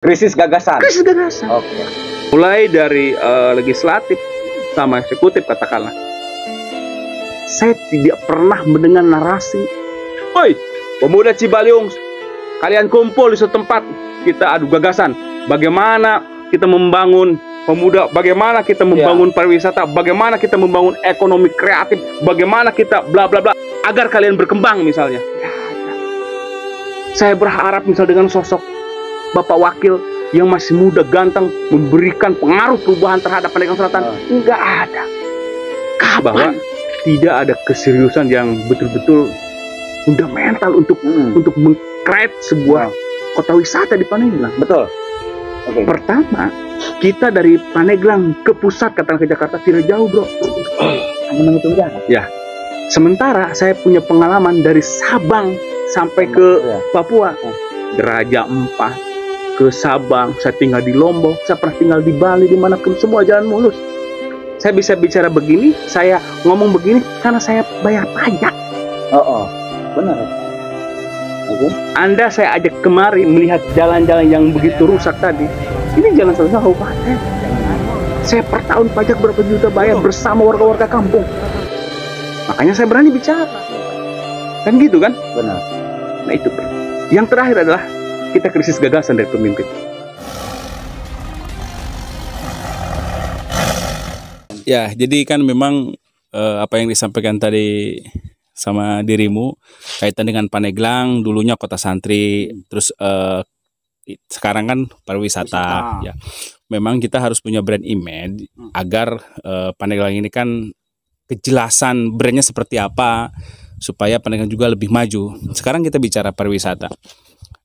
Krisis gagasan. Krisis gagasan. Oke. Mulai dari legislatif sama eksekutif katakanlah. Saya tidak pernah mendengar narasi, "Oi, pemuda Cibaliung, kalian kumpul di suatu tempat, kita adu gagasan. Bagaimana kita membangun pemuda, bagaimana kita membangun pariwisata, bagaimana kita membangun ekonomi kreatif, bagaimana kita bla bla bla agar kalian berkembang misalnya." Saya berharap misal dengan sosok Bapak Wakil yang masih muda, ganteng, memberikan pengaruh perubahan terhadap Pandeglang Selatan, enggak ada. Kapan? Bahwa tidak ada keseriusan yang betul-betul fundamental untuk meng-create sebuah kota wisata di Pandeglang. Betul. Okay. Pertama, kita dari Pandeglang ke pusat, katakan ke Jakarta, tidak jauh, bro. Hanya menghitung jarak. Ya. Sementara saya punya pengalaman dari Sabang sampai ke Papua, Raja Empat, ke Sabang, saya tinggal di Lombok, saya pernah tinggal di Bali, dimanapun semua jalan mulus. Saya bisa bicara begini, saya ngomong begini karena saya bayar pajak. Benar. Okay. Anda saya ajak kemari melihat jalan-jalan yang begitu rusak tadi. Ini jalan satu kabupaten. Saya per tahun pajak berapa juta bayar bersama warga-warga kampung. Makanya saya berani bicara. Kan gitu kan? Benar. Nah itu. Yang terakhir adalah kita krisis gagasan dari pemimpin. Ya, jadi kan memang apa yang disampaikan tadi sama dirimu kaitan dengan Pandeglang, dulunya kota santri, terus sekarang kan pariwisata. Ya, memang kita harus punya brand image agar Pandeglang ini kan kejelasan brandnya seperti apa supaya Pandeglang juga lebih maju. Sekarang kita bicara pariwisata.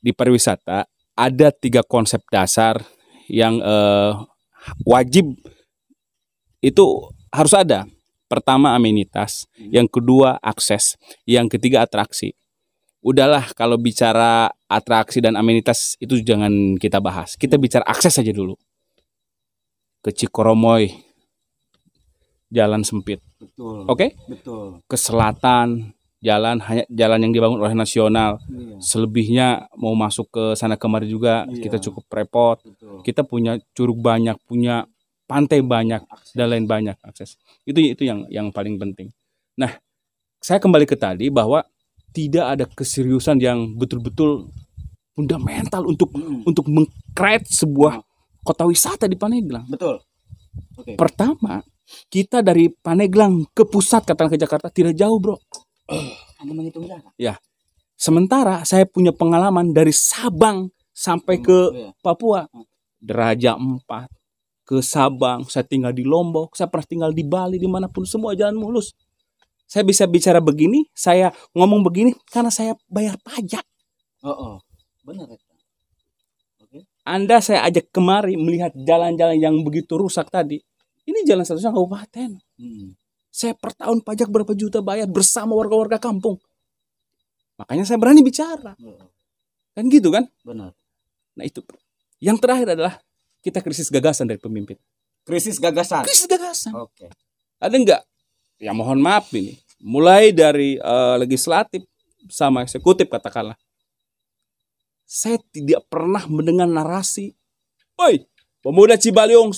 Di pariwisata ada 3 konsep dasar yang wajib itu harus ada. Pertama amenitas, yang kedua akses, yang ketiga atraksi. Udahlah kalau bicara atraksi dan amenitas itu jangan kita bahas. Kita bicara akses saja dulu. Ke Cikoromoy, jalan sempit. Betul. Oke? Betul. Ke selatan, hanya jalan yang dibangun oleh nasional. Selebihnya mau masuk ke sana kemari juga kita cukup repot. Betul. Kita punya curug banyak, punya pantai banyak, akses. Dan lain banyak akses. Itu yang paling penting. Nah, saya kembali ke tadi bahwa tidak ada keseriusan yang betul-betul fundamental untuk meng-create sebuah kota wisata di Pandeglang. Betul. Okay. Pertama, kita dari Pandeglang ke pusat, katakan ke Jakarta, tidak jauh, bro. Hanya menghitung jarak. Ya. Sementara saya punya pengalaman dari Sabang sampai ke Papua, Raja Empat, ke Sabang, saya tinggal di Lombok, saya pernah tinggal di Bali, dimanapun semua jalan mulus. Saya bisa bicara begini, saya ngomong begini karena saya bayar pajak. Benar. Okay. Anda saya ajak kemari melihat jalan-jalan yang begitu rusak tadi. Ini jalan satu kabupaten. Saya per tahun pajak berapa juta bayar bersama warga-warga kampung. Makanya saya berani bicara. Kan gitu kan? Benar. Nah itu. Yang terakhir adalah kita krisis gagasan dari pemimpin. Krisis gagasan. Krisis gagasan. Oke. Ada enggak? Ya mohon maaf ini. Mulai dari legislatif sama eksekutif katakanlah. Saya tidak pernah mendengar narasi, "Oi, pemuda Cibaliung,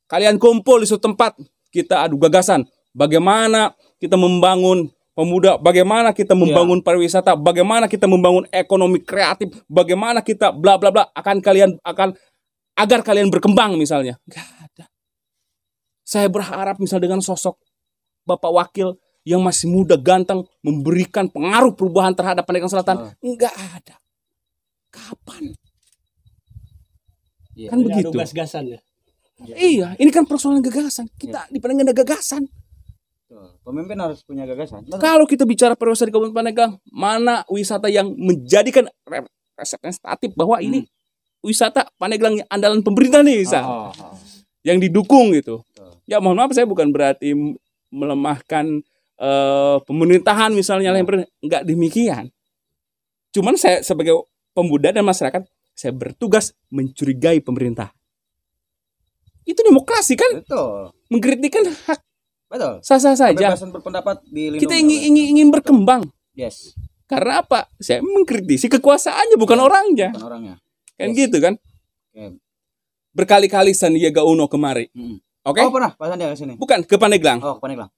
kalian kumpul di suatu tempat, kita adu gagasan. Bagaimana kita membangun pemuda, bagaimana kita membangun pariwisata, bagaimana kita membangun ekonomi kreatif, bagaimana kita bla bla bla agar kalian berkembang misalnya." Enggak ada. Saya berharap misal dengan sosok Bapak Wakil yang masih muda, ganteng, memberikan pengaruh perubahan terhadap Pandeglang Selatan, enggak ada. Kapan? Kan begitu. Gas-gasan ya. Iya, ini kan persoalan gagasan. Kita di Pandeglang ada gagasan. Pemimpin harus punya gagasan. Kalau kita bicara pariwisata di Kabupaten Pandeglang, mana wisata yang menjadikan representatif bahwa ini wisata Pandeglang andalan pemerintah nih, yang didukung gitu. Ya mohon maaf, saya bukan berarti melemahkan pemerintahan misalnya, enggak demikian. Cuman saya sebagai pemuda dan masyarakat, saya bertugas mencurigai pemerintah. Itu demokrasi kan? Betul. Mengkritikkan hak. Betul. Sah-sah saja. Kebebasan berpendapat dilindungi. Kita ingin berkembang. Yes. Karena apa? Saya mengkritisi kekuasaannya, bukan orangnya. Bukan orangnya. Kan gitu kan? Oke. Berkali-kali Sandiaga Uno kemari. Mm. Oke? Oh pernah Pak Sandiaga sini. Bukan ke Pandeglang. Oh ke Pandeglang.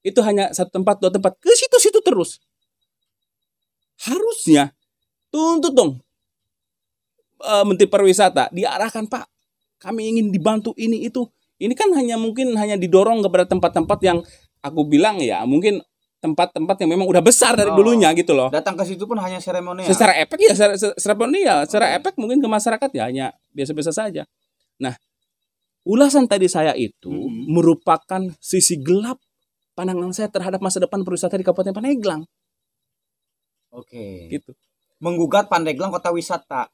Itu hanya satu tempat, dua tempat, ke situ-situ terus. Harusnya tuntut dong Menteri Pariwisata diarahkan, Pak. Kami ingin dibantu ini itu. Ini kan mungkin hanya didorong kepada tempat-tempat yang aku bilang ya mungkin tempat-tempat yang memang udah besar dari dulunya gitu loh. Datang ke situ pun hanya seremonial. Secara efek ya seremonial, secara efek mungkin ke masyarakat ya hanya biasa-biasa saja. Nah, ulasan tadi saya itu merupakan sisi gelap pandangan saya terhadap masa depan pariwisata di Kabupaten Pandeglang. Oke. Gitu. Menggugat Pandeglang kota wisata.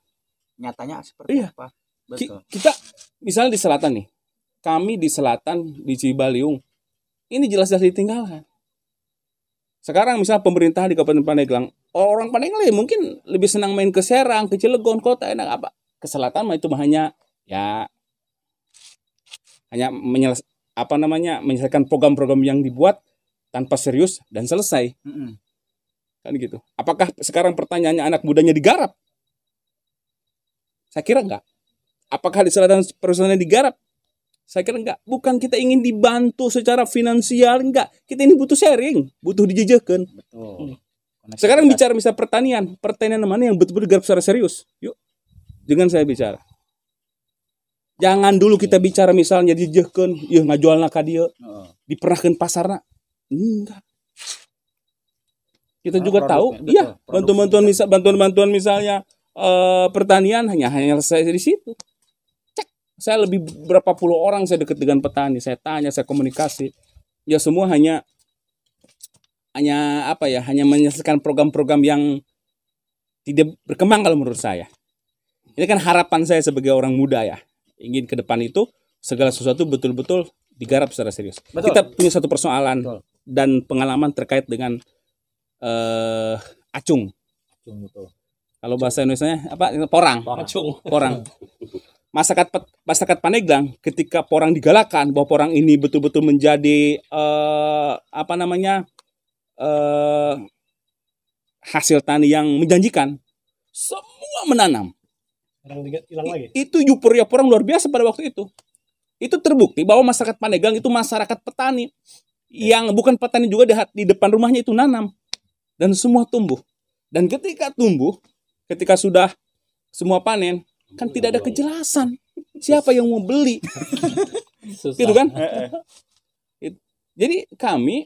Nyatanya seperti apa? Betul. Kita misalnya di selatan nih. Kami di selatan di Cibaliung. Ini jelas-jelas ditinggalkan. Sekarang misalnya pemerintah di Kabupaten Pandeglang, orang Pandeglang ya mungkin lebih senang main ke Serang, ke Cilegon, kota enak apa? Ke selatan mah itu hanya menyelesaikan program-program yang dibuat tanpa serius dan selesai. Kan gitu. Apakah sekarang pertanyaannya anak mudanya digarap? Saya kira enggak. Apakah di selatan perusahaannya digarap? Saya kira enggak. Bukan kita ingin dibantu secara finansial, enggak. Kita ini butuh sharing, butuh dijejekan. Betul. Sekarang bicara misal pertanian mana yang betul-betul digarap secara serius? Yuk, dengan saya bicara. Jangan dulu kita bicara misalnya dijejekan, ya ngajualna ka dieu, diperahkeun pasarna. Enggak. Kita juga tahu, iya, bantuan-bantuan misalnya pertanian hanya selesai di situ. Saya lebih berapa puluh orang saya dekat dengan petani, saya tanya, saya komunikasi. Ya semua hanya menyelesaikan program-program yang tidak berkembang kalau menurut saya. Ini kan harapan saya sebagai orang muda ya. Ingin ke depan itu segala sesuatu betul-betul digarap secara serius. Betul. Kita punya satu persoalan dan pengalaman terkait dengan acung. Betul. Kalau bahasa Indonesianya apa? Porang. Porang. Masyarakat Pandeglang ketika porang digalakan bahwa porang ini betul-betul menjadi hasil tani yang menjanjikan, semua menanam. Hilang lagi. Itu euforia porang luar biasa pada waktu itu. Itu terbukti bahwa masyarakat Pandeglang itu masyarakat petani yang bukan petani juga di depan rumahnya itu nanam dan semua tumbuh. Dan ketika tumbuh, ketika sudah semua panen, kan tidak ada kejelasan siapa yang mau beli. Gitu kan? Jadi kami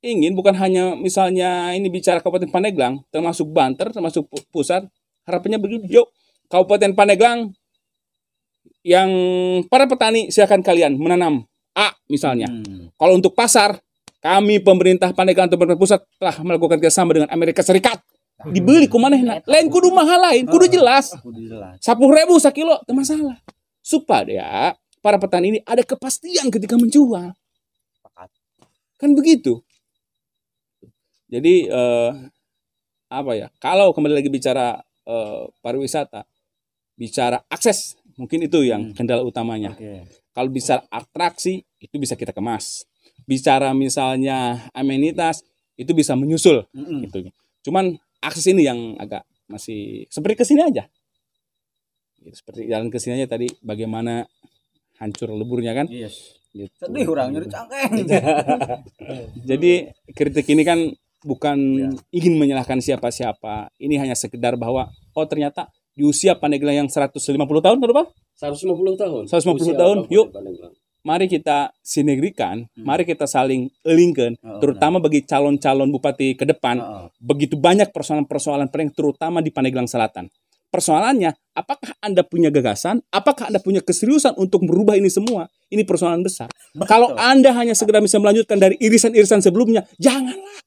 ingin bukan hanya misalnya ini bicara Kabupaten Pandeglang, termasuk Banter, termasuk pusat, harapannya begini, yuk Kabupaten Pandeglang yang para petani silakan kalian menanam A misalnya. Kalau untuk pasar, kami pemerintah Pandeglang atau pemerintah pusat telah melakukan kerjasama dengan Amerika Serikat. Dibeli kumanehna lain kudu mahal lain kudu jelas 10.000 sekilo itu masalah supaya para petani ini ada kepastian ketika menjual kan begitu. Jadi kalau kembali lagi bicara pariwisata, bicara akses mungkin itu yang kendala utamanya. Kalau bicara atraksi itu bisa kita kemas, bicara misalnya amenitas itu bisa menyusul gitu. Cuman akses ini yang agak masih seperti kesini aja. Seperti jalan kesini aja tadi bagaimana hancur leburnya kan. Yes. Gitu. Sedih orang nyeri cangkeng. Jadi kritik ini kan bukan ingin menyalahkan siapa-siapa. Ini hanya sekedar bahwa ternyata di usia Pandeglang yang 150 tahun berapa? 150 tahun. 150 tahun. Yuk. Mari kita sinergikan, mari kita saling elingkan, terutama bagi calon-calon bupati ke depan. Begitu banyak persoalan-persoalan penting, terutama di Pandeglang Selatan. Persoalannya, apakah Anda punya gagasan? Apakah Anda punya keseriusan untuk merubah ini semua? Ini persoalan besar. Kalau Anda hanya segera bisa melanjutkan dari irisan-irisan sebelumnya, janganlah.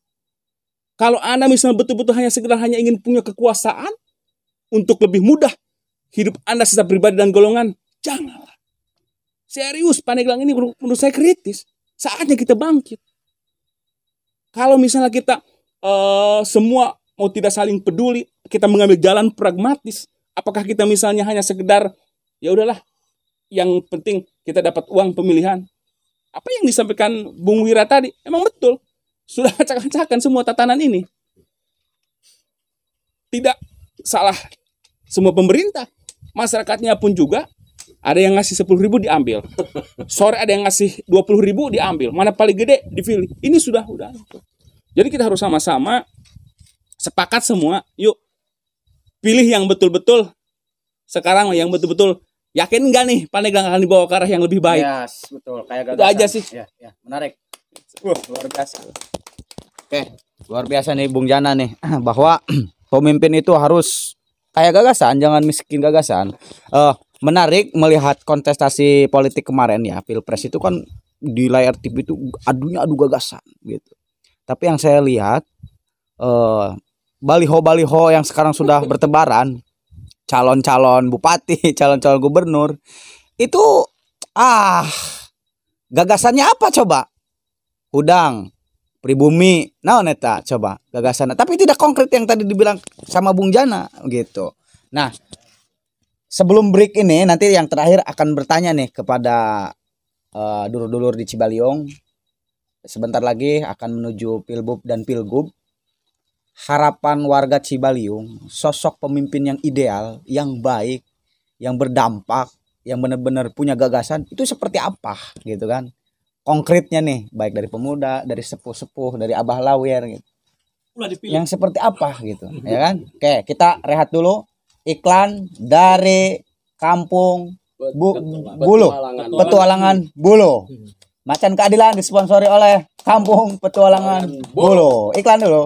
Kalau Anda misalnya betul-betul hanya ingin punya kekuasaan untuk lebih mudah hidup Anda secara pribadi dan golongan, janganlah. Serius, Pandeglang ini menurut saya kritis. Saatnya kita bangkit. Kalau misalnya kita semua mau tidak saling peduli, kita mengambil jalan pragmatis. Apakah kita misalnya hanya sekedar ya udahlah, yang penting kita dapat uang pemilihan. Apa yang disampaikan Bung Wira tadi emang betul. Sudah acak-acakan semua tatanan ini. Tidak salah semua pemerintah. masyarakatnya pun juga ada yang ngasih 10.000 diambil, sore ada yang ngasih 20.000 diambil, mana paling gede dipilih. Ini sudah. Jadi kita harus sama-sama sepakat semua, yuk pilih yang betul-betul sekarang, yang betul-betul yakin nggak nih Pandeglang akan dibawa ke arah yang lebih baik. Yes, betul. Kayak Itu gagasan. aja sih. Ya, menarik. Luar biasa. Oke, luar biasa nih Bung Jana nih bahwa pemimpin itu harus kayak gagasan, jangan miskin gagasan. Menarik melihat kontestasi politik kemarin ya, Pilpres itu kan di layar TV itu adu gagasan gitu. Tapi yang saya lihat baliho-baliho yang sekarang sudah bertebaran, calon-calon bupati, calon-calon gubernur itu gagasannya apa coba? Udang, pribumi, naon eta coba gagasannya. Tapi tidak konkret yang tadi dibilang sama Bung Jana gitu. Nah, sebelum break ini nanti yang terakhir akan bertanya nih kepada dulur-dulur di Cibaliong. Sebentar lagi akan menuju Pilbub dan Pilgub. Harapan warga Cibaliung, sosok pemimpin yang ideal, yang baik, yang berdampak, yang benar-benar punya gagasan itu seperti apa gitu kan? Konkretnya nih, baik dari pemuda, dari sepuh-sepuh, dari abah lawyer gitu. Yang seperti apa gitu, ya kan? Oke, kita rehat dulu. Iklan dari Kampung Bulu, Petualangan Bulu. Macan Keadilan disponsori oleh Kampung Petualangan Bulu. Iklan dulu.